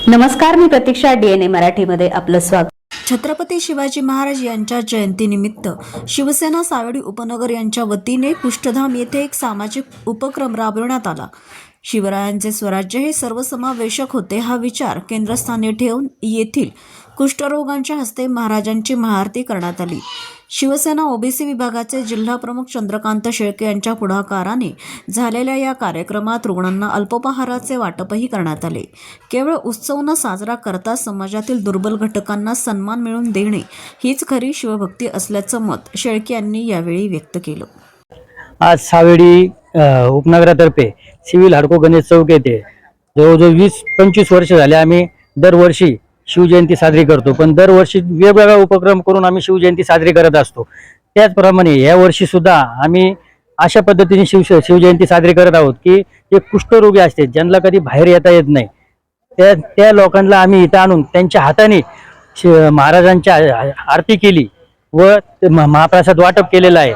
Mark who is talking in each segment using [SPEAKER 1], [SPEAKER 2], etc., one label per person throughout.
[SPEAKER 1] नमस्कार, मी प्रतीक्षा. DNA मराठीमध्ये आपलं स्वागत.
[SPEAKER 2] छत्रपती शिवाजी महाराज यांच्या जयंतीनिमित्त शिवसेना सावेडी उपनगर यांच्या वतीने कुष्ठधाम येथे एक सामाजिक उपक्रम राबवण्यात आला. शिवरायांचे स्वराज्य हे सर्वसमावेशक होते हा विचार केंद्रस्थानी ठेवून येथील कुष्ठरोगांच्या हस्ते महाराजांची महाआरती करण्यात आली. शिवसेना ओबीसी विभागाचे जिल्हा प्रमुख चंद्रकांत शेळके यांच्या पुढाकाराने झालेल्या या कार्यक्रमात रुग्णांना अल्पोपहाराचे वाटपही करण्यात आले. केवळ उत्सव न साजरा करता समाजातील दुर्बल घटकांना सन्मान मिळवून देणे हीच खरी शिवभक्ती असल्याचं मत शेळके यांनी यावेळी व्यक्त केलं.
[SPEAKER 3] आज सावेडी उपनगरातर्फे सिव्हिल हाडको गणेश चौक येथे जवळजवळ 20-25 वर्ष झाले आम्ही दरवर्षी शिवजयंती साजरी करतो. पण दरवर्षी वेगवेगळा उपक्रम करून आम्ही शिवजयंती साजरी करत असतो. त्याचप्रमाणे या वर्षी सुद्धा आम्ही अशा पद्धतीने शिवजयंती साजरी करत आहोत की जे कुष्ठरोगी असते, ज्यांना कधी बाहेर येता येत नाही, त्या लोकांना आम्ही इथं आणून त्यांच्या हाताने महाराजांच्या आरती केली व महाप्रसाद वाटप केलेलं आहे.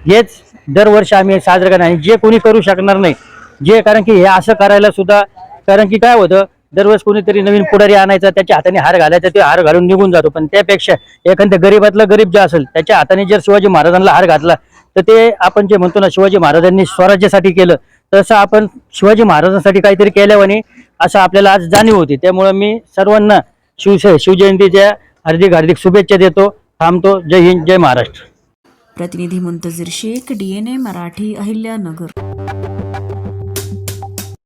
[SPEAKER 3] हेच दरवर्षी आम्ही साजरं करणार. आणि जे कोणी करू शकणार नाही, कारण की हे असं करायला सुद्धा, कारण की काय होतं, दरवेळेस कोणीतरी नवीन पुढारी आणायचा, त्याच्या हाताने हार घालायचा, ते हार घालून निघून जातो. पण त्यापेक्षा एखाद्या गरीबातला गरीब जे असेल त्याच्या हाताने जर शिवाजी महाराजांना हार घातला तर ते आपण जे म्हणतो ना, शिवाजी महाराजांनी स्वराज्यासाठी केलं तसं आपण शिवाजी महाराजांसाठी काहीतरी केल्यावानी असं आपल्याला आज जाणीव होती. त्यामुळे मी सर्वांना शिवजयंतीच्या हार्दिक शुभेच्छा देतो. थांबतो. जय हिंद, जय महाराष्ट्र.
[SPEAKER 2] प्रतिनिधी मुंतजीर शेख, DNA मराठी, अहिल्यानगर.